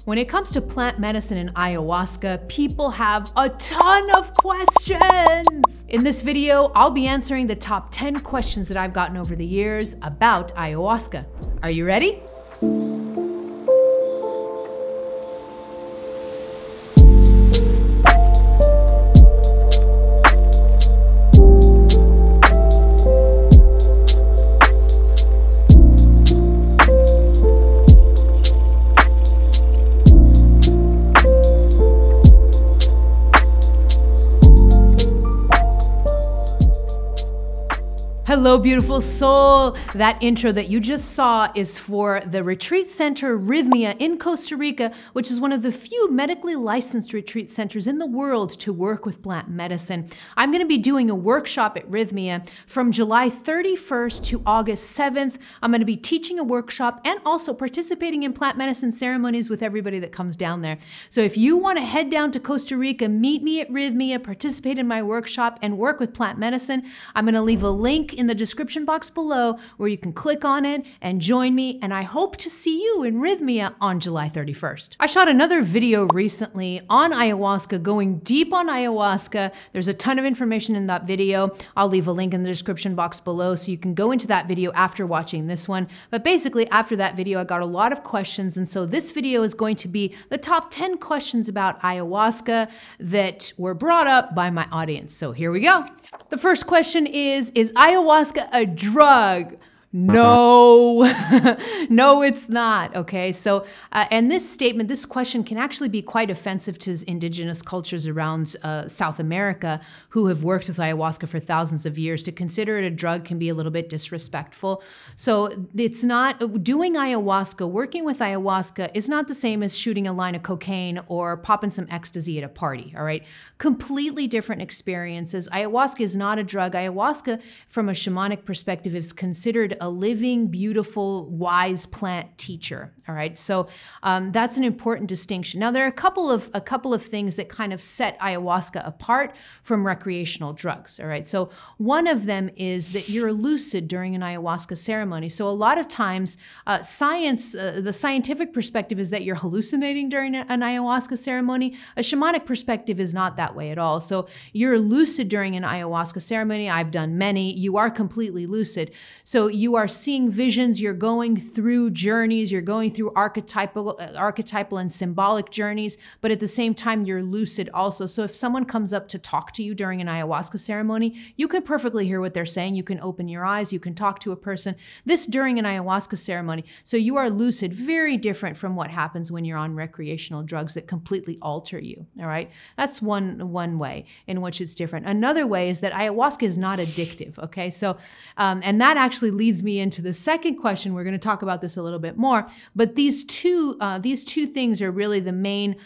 When it comes to plant medicine and ayahuasca, people have a ton of questions. In this video, I'll be answering the top 10 questions that I've gotten over the years about ayahuasca. Are you ready? Hello, beautiful soul. That intro that you just saw is for the retreat center Rythmia in Costa Rica, which is one of the few medically licensed retreat centers in the world to work with plant medicine. I'm going to be doing a workshop at Rythmia from July 31st to August 7th. I'm going to be teaching a workshop and also participating in plant medicine ceremonies with everybody that comes down there. So if you want to head down to Costa Rica, meet me at Rythmia, participate in my workshop, and work with plant medicine, I'm going to leave a link in the description box below where you can click on it and join me, and I hope to see you in Rythmia on July 31st. I shot another video recently on ayahuasca, going deep on ayahuasca. There's a ton of information in that video. I'll leave a link in the description box below so you can go into that video after watching this one. But basically after that video, I got a lot of questions, and so this video is going to be the top 10 questions about ayahuasca that were brought up by my audience. So here we go. The first question is ayahuasca a drug? No, no, it's not. Okay, so, and this statement, this question can actually be quite offensive to indigenous cultures around South America who have worked with ayahuasca for thousands of years. To consider it a drug can be a little bit disrespectful. So it's not, doing ayahuasca, working with ayahuasca is not the same as shooting a line of cocaine or popping some ecstasy at a party, all right? Completely different experiences. Ayahuasca is not a drug. Ayahuasca, from a shamanic perspective, is considered a living, beautiful, wise plant teacher. All right, so that's an important distinction. Now, there are a couple of things that kind of set ayahuasca apart from recreational drugs. All right, so one of them is that you're lucid during an ayahuasca ceremony. So a lot of times, the scientific perspective is that you're hallucinating during an ayahuasca ceremony. A shamanic perspective is not that way at all. So you're lucid during an ayahuasca ceremony. I've done many. You are completely lucid. So you are seeing visions, you're going through journeys, you're going through archetypal and symbolic journeys, but at the same time, you're lucid also. So if someone comes up to talk to you during an ayahuasca ceremony, you can perfectly hear what they're saying. You can open your eyes, you can talk to a person. This during an ayahuasca ceremony. So you are lucid, very different from what happens when you're on recreational drugs that completely alter you, all right? That's one way in which it's different. Another way is that ayahuasca is not addictive, okay? So, and that actually leads me into the second question. We're going to talk about this a little bit more, but these two things are really the main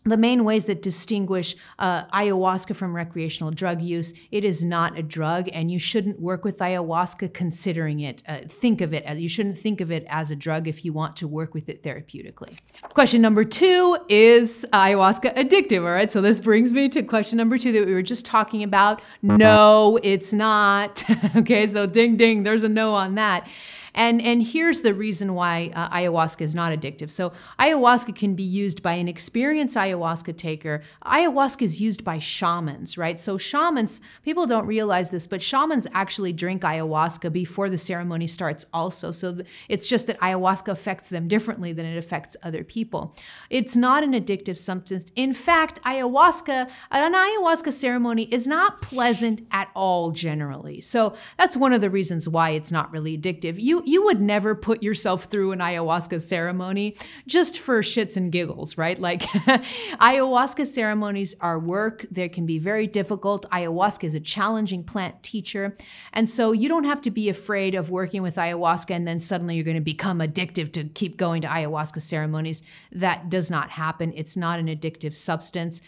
ways that distinguish ayahuasca from recreational drug use. It is not a drug, and you shouldn't work with ayahuasca considering it. You shouldn't think of it as a drug if you want to work with it therapeutically. Question number 2, is ayahuasca addictive? All right, so this brings me to question number 2 that we were just talking about. No, it's not. Okay, so ding, ding, there's a no on that. And here's the reason why ayahuasca is not addictive. So ayahuasca can be used by an experienced ayahuasca taker. Ayahuasca is used by shamans, right? So shamans, people don't realize this, but shamans actually drink ayahuasca before the ceremony starts also. So it's just that ayahuasca affects them differently than it affects other people. It's not an addictive substance. In fact, an ayahuasca ceremony is not pleasant at all generally. So that's one of the reasons why it's not really addictive. You would never put yourself through an ayahuasca ceremony just for shits and giggles, right? Like ayahuasca ceremonies are work. They can be very difficult. Ayahuasca is a challenging plant teacher. And so you don't have to be afraid of working with ayahuasca and then suddenly you're going to become addictive to keep going to ayahuasca ceremonies. That does not happen. It's not an addictive substance,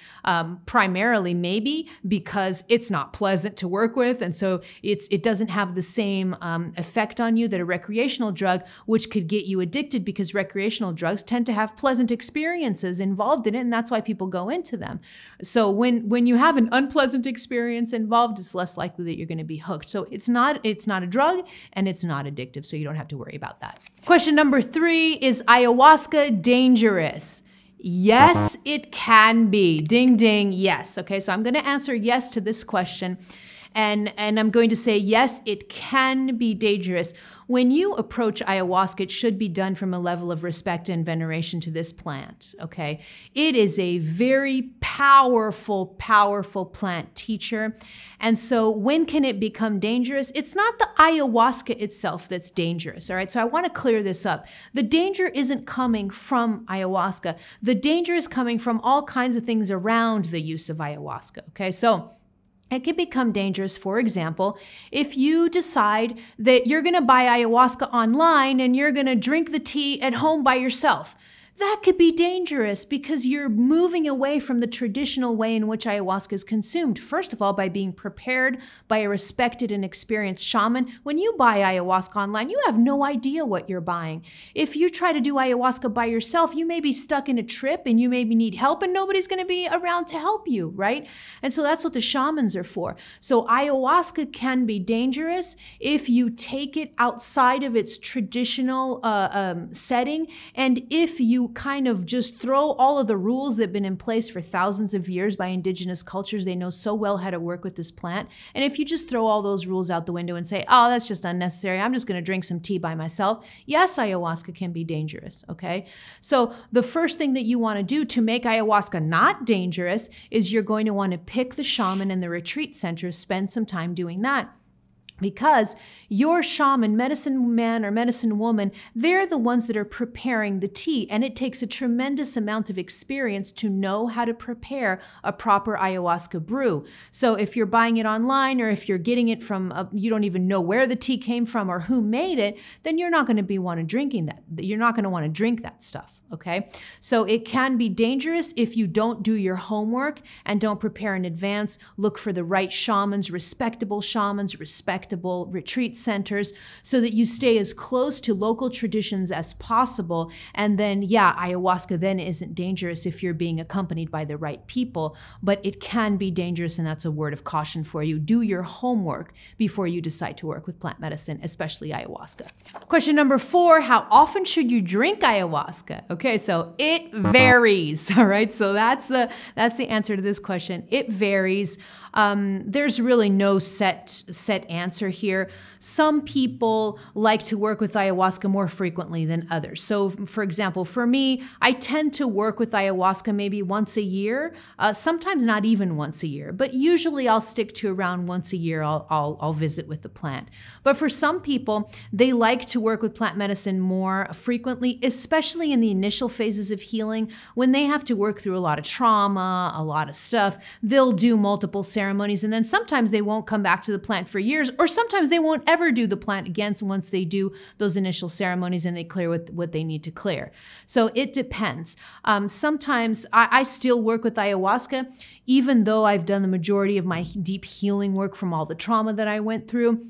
primarily maybe because it's not pleasant to work with. And so it doesn't have the same effect on you that a recreational drug, which could get you addicted because recreational drugs tend to have pleasant experiences involved in it, and that's why people go into them. So when you have an unpleasant experience involved, it's less likely that you're going to be hooked. So it's not a drug and it's not addictive, so you don't have to worry about that. Question number 3, is ayahuasca dangerous? Yes, it can be. Ding, ding, yes. Okay, so I'm going to answer yes to this question. And I'm going to say, yes, it can be dangerous. When you approach ayahuasca, it should be done from a level of respect and veneration to this plant, okay? It is a very powerful, powerful plant teacher. And so when can it become dangerous? It's not the ayahuasca itself that's dangerous, all right? So I want to clear this up. The danger isn't coming from ayahuasca. The danger is coming from all kinds of things around the use of ayahuasca, okay? So it can become dangerous, for example, if you decide that you're going to buy ayahuasca online and you're going to drink the tea at home by yourself. That could be dangerous because you're moving away from the traditional way in which ayahuasca is consumed. First of all, by being prepared by a respected and experienced shaman. When you buy ayahuasca online, you have no idea what you're buying. If you try to do ayahuasca by yourself, you may be stuck in a trip and you maybe need help and nobody's going to be around to help you, right? And so that's what the shamans are for. So ayahuasca can be dangerous if you take it outside of its traditional setting, and if you kind of just throw all of the rules that have been in place for thousands of years by indigenous cultures. They know so well how to work with this plant. And if you just throw all those rules out the window and say, oh, that's just unnecessary, I'm just going to drink some tea by myself. Yes, ayahuasca can be dangerous, okay? So the first thing that you want to do to make ayahuasca not dangerous is you're going to want to pick the shaman in the retreat center, spend some time doing that. Because your shaman, medicine man or medicine woman, they're the ones that are preparing the tea. And it takes a tremendous amount of experience to know how to prepare a proper ayahuasca brew. So if you're buying it online, or if you're getting it from, you don't even know where the tea came from or who made it, then you're not going to be drinking that. You're not going to want to drink that stuff. Okay, so it can be dangerous if you don't do your homework and don't prepare in advance. Look for the right shamans, respectable retreat centers, so that you stay as close to local traditions as possible. And then, yeah, ayahuasca then isn't dangerous if you're being accompanied by the right people, but it can be dangerous, and that's a word of caution for you. Do your homework before you decide to work with plant medicine, especially ayahuasca. Question number 4, how often should you drink ayahuasca? Okay, so it varies, all right? So that's the answer to this question. It varies. There's really no set answer here. Some people like to work with ayahuasca more frequently than others. So for example, for me, I tend to work with ayahuasca maybe once a year, sometimes not even once a year, but usually I'll stick to around once a year. I'll visit with the plant. But for some people, they like to work with plant medicine more frequently, especially in the initial phases of healing, when they have to work through a lot of trauma, a lot of stuff. They'll do multiple ceremonies, and then sometimes they won't come back to the plant for years, or sometimes they won't ever do the plant again once they do those initial ceremonies and they clear what they need to clear. So it depends. Sometimes I still work with ayahuasca, even though I've done the majority of my deep healing work from all the trauma that I went through.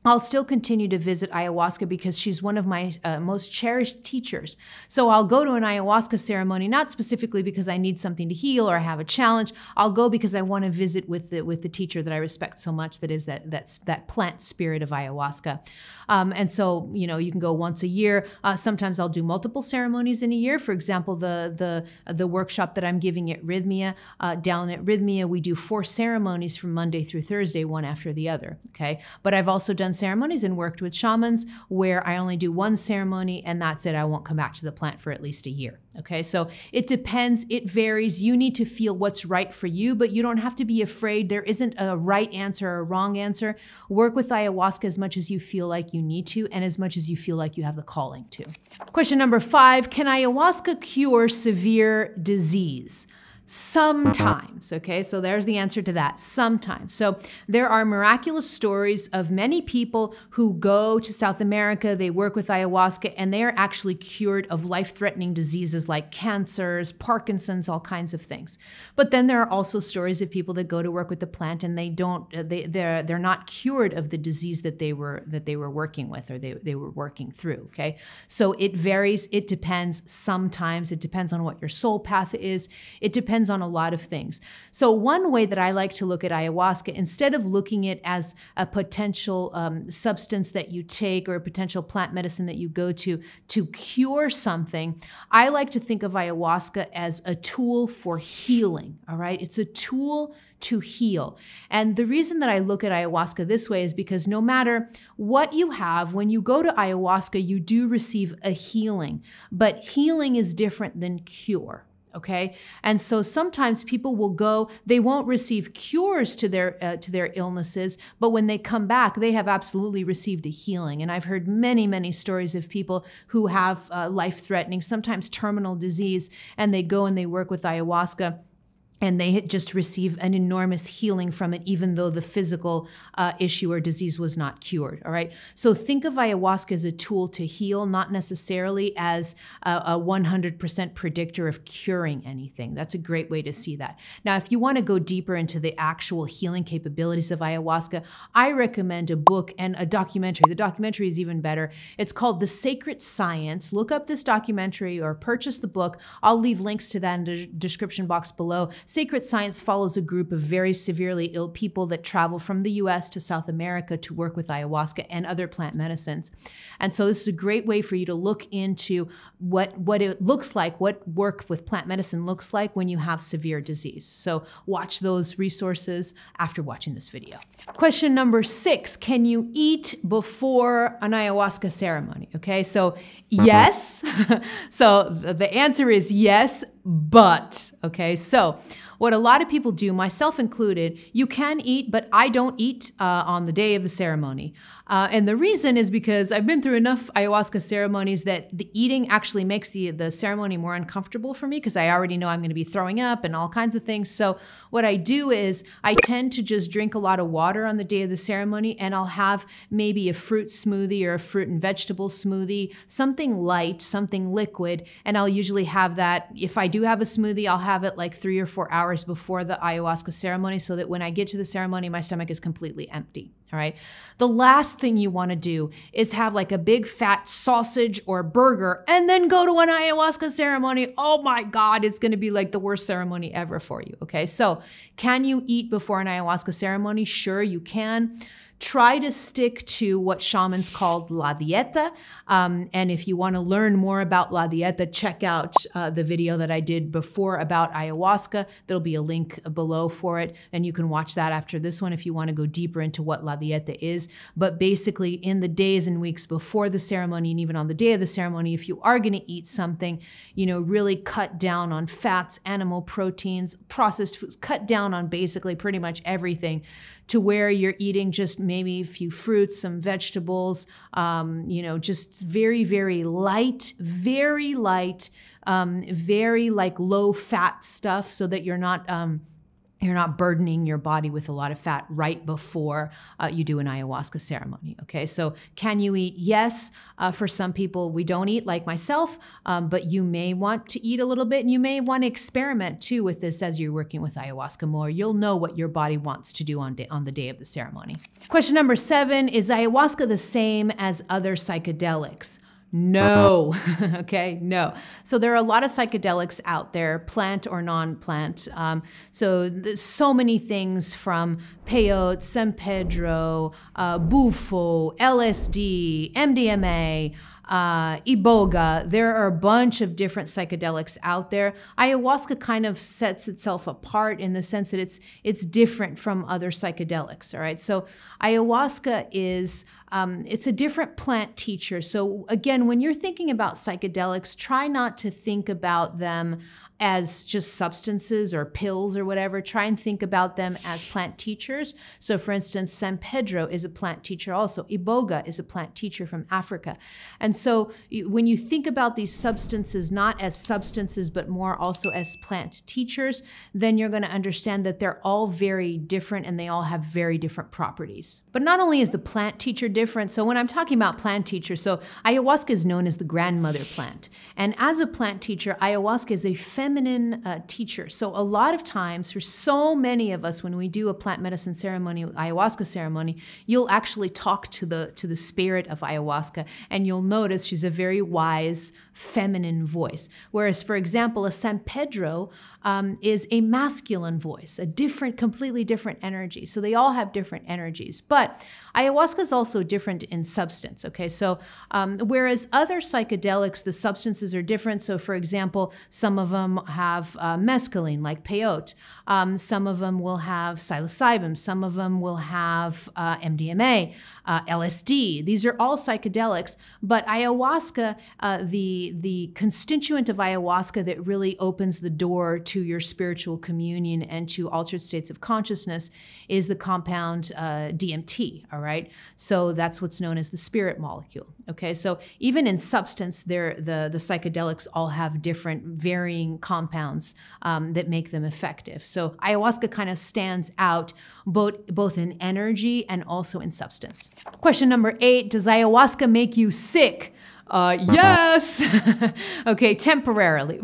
I'll still continue to visit ayahuasca because she's one of my most cherished teachers. So I'll go to an ayahuasca ceremony, not specifically because I need something to heal or I have a challenge. I'll go because I want to visit with the teacher that I respect so much, that is that plant spirit of ayahuasca. And so, you know, you can go once a year. Sometimes I'll do multiple ceremonies in a year. For example, the workshop that I'm giving at Rhythmia, down at Rhythmia, we do 4 ceremonies from Monday through Thursday, one after the other, okay? But I've also done ceremonies and worked with shamans where I only do 1 ceremony and that's it. I won't come back to the plant for at least a year. Okay, so it depends, it varies. You need to feel what's right for you, but you don't have to be afraid. There isn't a right answer or a wrong answer. Work with ayahuasca as much as you feel like you need to, and as much as you feel like you have the calling to. Question number 5, can ayahuasca cure severe disease? Sometimes, okay? So there's the answer to that, sometimes. So there are miraculous stories of many people who go to South America, they work with ayahuasca, and they are actually cured of life-threatening diseases like cancers, Parkinson's, all kinds of things. But then there are also stories of people that go to work with the plant and they're not cured of the disease that they were working with or they were working through, okay? So it varies, it depends. Sometimes it depends on what your soul path is. It depends on a lot of things. So one way that I like to look at ayahuasca, instead of looking at it as a potential substance that you take or a potential plant medicine that you go to cure something, I like to think of ayahuasca as a tool for healing, all right? It's a tool to heal. And the reason that I look at ayahuasca this way is because no matter what you have, when you go to ayahuasca, you do receive a healing, but healing is different than cure. Okay. And so sometimes people will go, they won't receive cures to their illnesses, but when they come back, they have absolutely received a healing. And I've heard many, many stories of people who have life-threatening, sometimes terminal disease, and they go and they work with ayahuasca, and they just receive an enormous healing from it, even though the physical issue or disease was not cured, all right? So think of ayahuasca as a tool to heal, not necessarily as a 100% predictor of curing anything. That's a great way to see that. Now, if you want to go deeper into the actual healing capabilities of ayahuasca, I recommend a book and a documentary. The documentary is even better. It's called The Sacred Science. Look up this documentary or purchase the book. I'll leave links to that in the description box below. Sacred Science follows a group of very severely ill people that travel from the US to South America to work with ayahuasca and other plant medicines. And so this is a great way for you to look into what it looks like, what work with plant medicine looks like when you have severe disease. So watch those resources after watching this video. Question number 6, can you eat before an ayahuasca ceremony? Okay, so yes. So the answer is yes, but, okay, so what a lot of people do, myself included, you can eat, but I don't eat on the day of the ceremony. And the reason is because I've been through enough ayahuasca ceremonies that the eating actually makes the ceremony more uncomfortable for me because I already know I'm going to be throwing up and all kinds of things. So what I do is I tend to just drink a lot of water on the day of the ceremony, and I'll have maybe a fruit smoothie or a fruit and vegetable smoothie, something light, something liquid, and I'll usually have that. If I do have a smoothie, I'll have it like 3 or 4 hours before the ayahuasca ceremony so that when I get to the ceremony, my stomach is completely empty. All right. The last thing you want to do is have like a big fat sausage or burger and then go to an ayahuasca ceremony. Oh my God, it's going to be like the worst ceremony ever for you. Okay. So can you eat before an ayahuasca ceremony? Sure, you can. Try to stick to what shamans called La Dieta. And if you want to learn more about La Dieta, check out the video that I did before about ayahuasca. There'll be a link below for it, and you can watch that after this one if you want to go deeper into what La Dieta is. But basically, in the days and weeks before the ceremony, and even on the day of the ceremony, if you are going to eat something, you know, really cut down on fats, animal proteins, processed foods, cut down on basically pretty much everything to where you're eating just maybe a few fruits, some vegetables, you know, just very, very light, very like low fat stuff so that you're not burdening your body with a lot of fat right before you do an ayahuasca ceremony, okay? So can you eat? Yes. For some people, we don't eat, like myself, but you may want to eat a little bit, and you may want to experiment too with this as you're working with ayahuasca more. You'll know what your body wants to do on the day of the ceremony. Question number 7, is ayahuasca the same as other psychedelics? No, okay, no. So there are a lot of psychedelics out there, plant or non-plant. So there's so many things from peyote, San Pedro, bufo, LSD, MDMA, iboga. There are a bunch of different psychedelics out there. Ayahuasca kind of sets itself apart in the sense that it's different from other psychedelics, all right? So ayahuasca is, it's a different plant teacher. So again, when you're thinking about psychedelics, try not to think about them as just substances or pills or whatever. Try and think about them as plant teachers. So for instance, San Pedro is a plant teacher also. Iboga is a plant teacher from Africa. And so when you think about these substances not as substances but more also as plant teachers, then you're going to understand that they're all very different and they all have very different properties. But not only is the plant teacher different, so when I'm talking about plant teachers, so ayahuasca is known as the grandmother plant. And as a plant teacher, ayahuasca is a feminine teacher. So a lot of times, for so many of us, when we do a plant medicine ceremony, ayahuasca ceremony, you'll actually talk to the spirit of ayahuasca, and you'll notice she's a very wise, feminine voice. Whereas, for example, a San Pedro is a masculine voice, a different, completely different energy. So they all have different energies. But ayahuasca is also different in substance, okay? So whereas other psychedelics, the substances are different. So for example, some of them have mescaline, like peyote. Some of them will have psilocybin. Some of them will have MDMA, LSD. These are all psychedelics. But ayahuasca, the constituent of ayahuasca that really opens the door to your spiritual communion and to altered states of consciousness is the compound DMT, all right? So that's what's known as the spirit molecule, okay? So even in substance, the psychedelics all have different varying compounds that make them effective. So ayahuasca kind of stands out both in energy and also in substance. Question number 8, does ayahuasca make you sick? Yes. Okay, temporarily.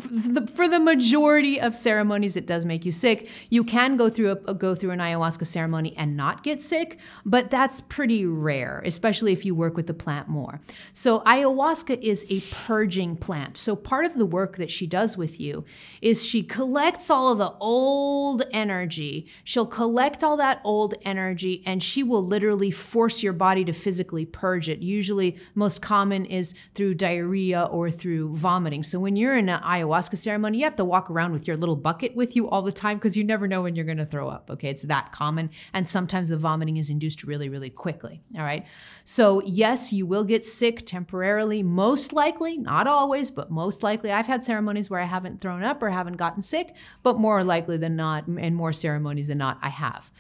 For the majority of ceremonies, it does make you sick. You can go through an ayahuasca ceremony and not get sick, but that's pretty rare, especially if you work with the plant more. So ayahuasca is a purging plant. So part of the work that she does with you is she collects all of the old energy. She'll collect all that old energy and she will literally force your body to physically purge it. Usually, most common is through diarrhea or through vomiting. So when you're in an ayahuasca ceremony, you have to walk around with your little bucket with you all the time because you never know when you're going to throw up. Okay, it's that common. And sometimes the vomiting is induced really, really quickly. All right. So yes, you will get sick temporarily, most likely, not always, but most likely. I've had ceremonies where I haven't thrown up or haven't gotten sick, but more likely than not, and more ceremonies than not, I have.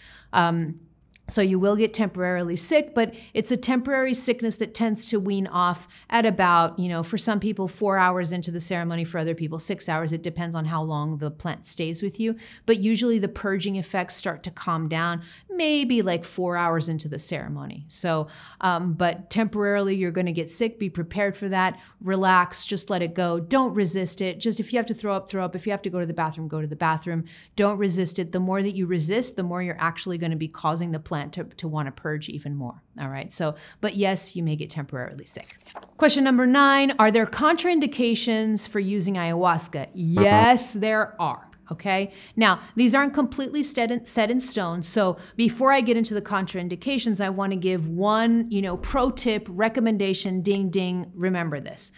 So you will get temporarily sick, but it's a temporary sickness that tends to wean off at about, for some people, 4 hours into the ceremony, for other people, 6 hours. It depends on how long the plant stays with you. But usually the purging effects start to calm down, maybe like 4 hours into the ceremony. So, but temporarily you're going to get sick. Be prepared for that. Relax. Just let it go. Don't resist it. Just if you have to throw up, throw up. If you have to go to the bathroom, go to the bathroom. Don't resist it. The more that you resist, the more you're actually going to be causing the plant to want to purge even more. All right. So, but yes, you may get temporarily sick. Question number 9, are there contraindications for using ayahuasca? Yes, there are. Okay. Now, these aren't completely set in stone. So before I get into the contraindications, I want to give one, pro tip, recommendation, ding, ding. Remember this.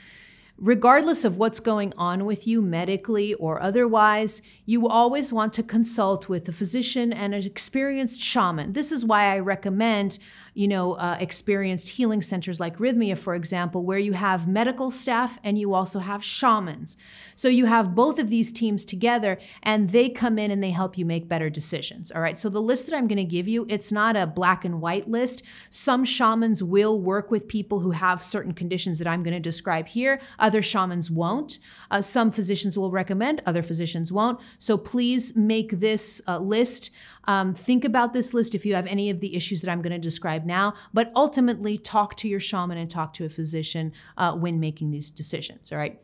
Regardless of what's going on with you medically or otherwise, you always want to consult with a physician and an experienced shaman. This is why I recommend, experienced healing centers like Rythmia, for example, where you have medical staff and you also have shamans. So you have both of these teams together and they come in and they help you make better decisions. All right. So the list that I'm going to give you, it's not a black and white list. Some shamans will work with people who have certain conditions that I'm going to describe here. Other shamans won't. Some physicians will recommend, other physicians won't. So please make this list. Think about this list if you have any of the issues that I'm going to describe now, but ultimately talk to your shaman and talk to a physician when making these decisions, all right?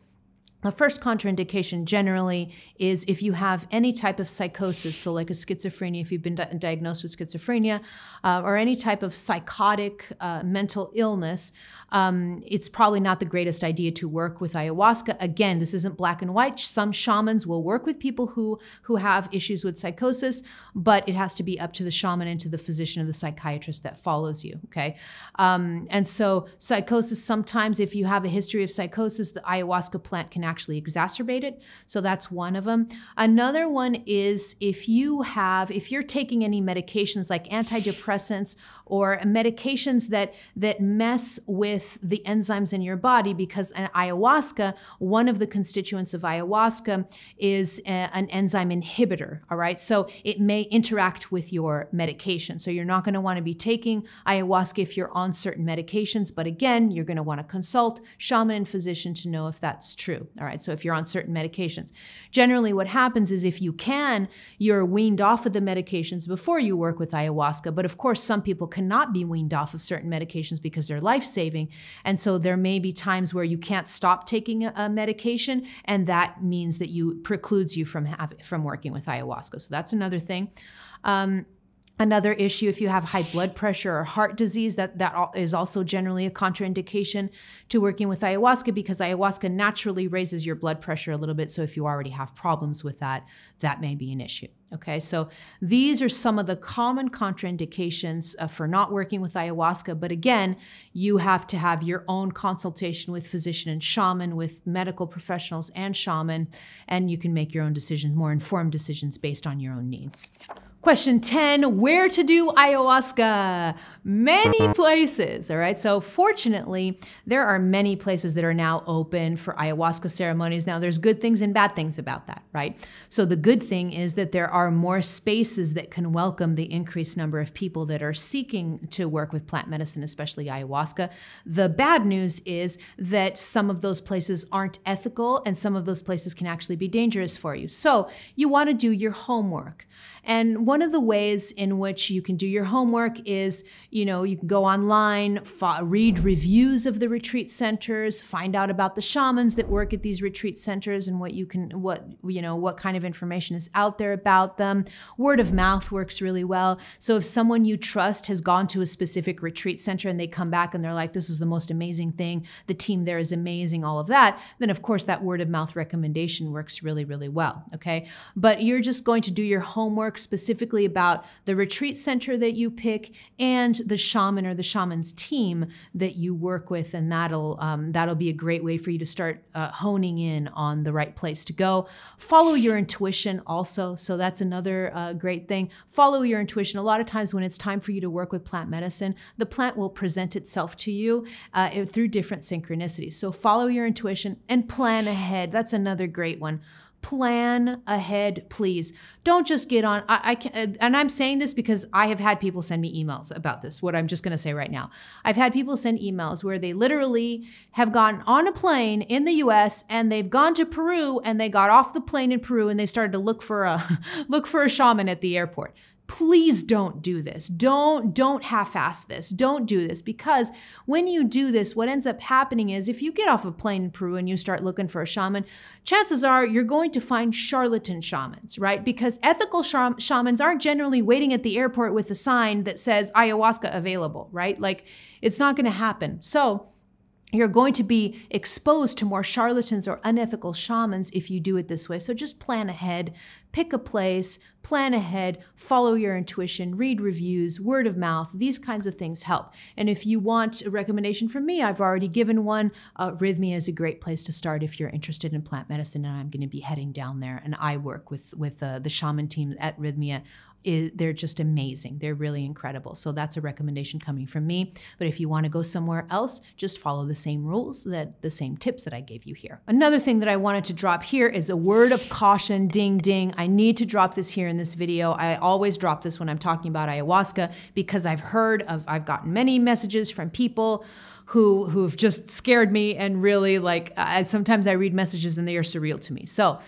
The first contraindication generally is if you have any type of psychosis, so like a schizophrenia, if you've been diagnosed with schizophrenia, or any type of psychotic mental illness, it's probably not the greatest idea to work with ayahuasca. Again, this isn't black and white. Some shamans will work with people who have issues with psychosis, but it has to be up to the shaman and to the physician or the psychiatrist that follows you, okay? And so psychosis, sometimes if you have a history of psychosis, the ayahuasca plant can actually exacerbate it. So that's one of them. Another one is if you're taking any medications like antidepressants or medications that mess with the enzymes in your body, because an ayahuasca, one of the constituents of ayahuasca is an enzyme inhibitor, all right? So it may interact with your medication. So you're not going to want to be taking ayahuasca if you're on certain medications, but again, you're going to want to consult shaman and physician to know if that's true, all right? So if you're on certain medications. Generally what happens is if you're weaned off of the medications before you work with ayahuasca, but of course some people cannot be weaned off of certain medications because they're life-saving, and so there may be times where you can't stop taking a medication, and that means that you precludes you from working with ayahuasca. So that's another thing. Another issue, if you have high blood pressure or heart disease, that is also generally a contraindication to working with ayahuasca, because ayahuasca naturally raises your blood pressure a little bit. So if you already have problems with that, that may be an issue. Okay, so these are some of the common contraindications for not working with ayahuasca. But again, you have to have your own consultation with physician and shaman, with medical professionals and shaman, and you can make your own decisions, more informed decisions based on your own needs. Question 10, where to do ayahuasca? Many places, all right? So fortunately, there are many places that are now open for ayahuasca ceremonies. Now, there's good things and bad things about that, right? So the good thing is that there are more spaces that can welcome the increased number of people that are seeking to work with plant medicine, especially ayahuasca. The bad news is that some of those places aren't ethical, and some of those places can actually be dangerous for you. So you want to do your homework. And one of the ways in which you can do your homework is, you can go online, read reviews of the retreat centers, find out about the shamans that work at these retreat centers and what kind of information is out there about them. Word of mouth works really well. So if someone you trust has gone to a specific retreat center and they come back and they're like, this is the most amazing thing, the team there is amazing, all of that, then of course that word of mouth recommendation works really, really well, okay? But you're just going to do your homework specifically about the retreat center that you pick and the shaman or the shaman's team that you work with, and that'll be a great way for you to start honing in on the right place to go. Follow your intuition also, so that's another great thing. Follow your intuition. A lot of times when it's time for you to work with plant medicine, the plant will present itself to you through different synchronicities. So follow your intuition and plan ahead. That's another great one. Plan ahead, please. Don't just get on. And I'm saying this because I have had people send me emails about this, what I'm just going to say right now. I've had people send emails where they literally have gotten on a plane in the US and they've gone to Peru, and they got off the plane in Peru and they started to look for a shaman at the airport. Please don't do this. Don't half-ass this. Don't do this, because when you do this, what ends up happening is if you get off a plane in Peru and you start looking for a shaman, chances are you're going to find charlatan shamans, right? Because ethical shamans aren't generally waiting at the airport with a sign that says ayahuasca available, right? Like, it's not going to happen. So you're going to be exposed to more charlatans or unethical shamans if you do it this way. So just plan ahead, pick a place, plan ahead, follow your intuition, read reviews, word of mouth. These kinds of things help. And if you want a recommendation from me, I've already given one. Rythmia is a great place to start if you're interested in plant medicine, and I'm going to be heading down there. And I work with the shaman team at Rythmia. They're just amazing. They're really incredible. So that's a recommendation coming from me. But if you want to go somewhere else, just follow the same rules, the same tips that I gave you here. Another thing that I wanted to drop here is a word of caution. Ding, ding. I need to drop this here in this video. I always drop this when I'm talking about ayahuasca, because I've gotten many messages from people who've just scared me, and really, like, sometimes I read messages and they are surreal to me. So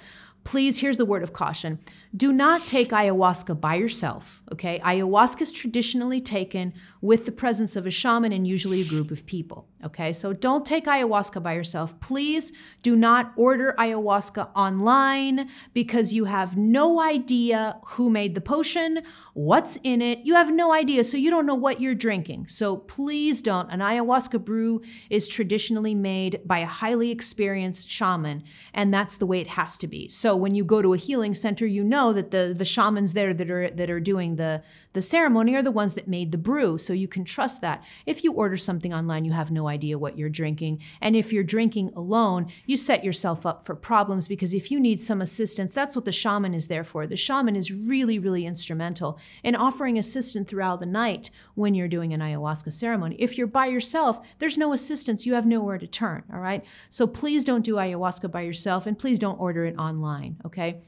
please, here's the word of caution. Do not take ayahuasca by yourself, okay? Ayahuasca is traditionally taken with the presence of a shaman and usually a group of people, okay? So don't take ayahuasca by yourself. Please do not order ayahuasca online, because you have no idea who made the potion, what's in it. You have no idea, so you don't know what you're drinking. So please don't. An ayahuasca brew is traditionally made by a highly experienced shaman, and that's the way it has to be. So when you go to a healing center, you know that the shamans there that are doing the ceremony are the ones that made the brew, so you can trust that. If you order something online, you have no idea what you're drinking. And if you're drinking alone, you set yourself up for problems, because if you need some assistance, that's what the shaman is there for. The shaman is really, really instrumental in offering assistance throughout the night when you're doing an ayahuasca ceremony. If you're by yourself, there's no assistance. You have nowhere to turn, all right? So please don't do ayahuasca by yourself, and please don't order it online, okay?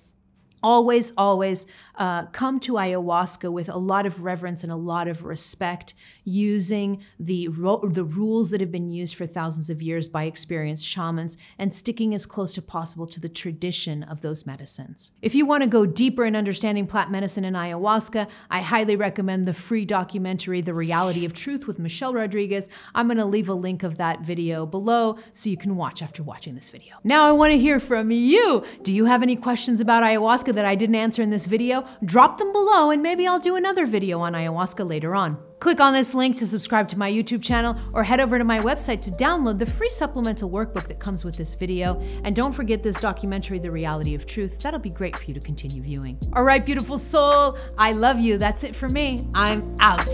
Always come to ayahuasca with a lot of reverence and a lot of respect, using the rules that have been used for thousands of years by experienced shamans, and sticking as close to possible to the tradition of those medicines. If you want to go deeper in understanding plant medicine and ayahuasca, I highly recommend the free documentary, The Reality of Truth with Michelle Rodriguez. I'm going to leave a link of that video below so you can watch after watching this video. Now I want to hear from you. Do you have any questions about ayahuasca that I didn't answer in this video? Drop them below and maybe I'll do another video on ayahuasca later on. Click on this link to subscribe to my YouTube channel, or head over to my website to download the free supplemental workbook that comes with this video. And don't forget this documentary, The Reality of Truth. That'll be great for you to continue viewing. All right, beautiful soul, I love you. That's it for me. I'm out.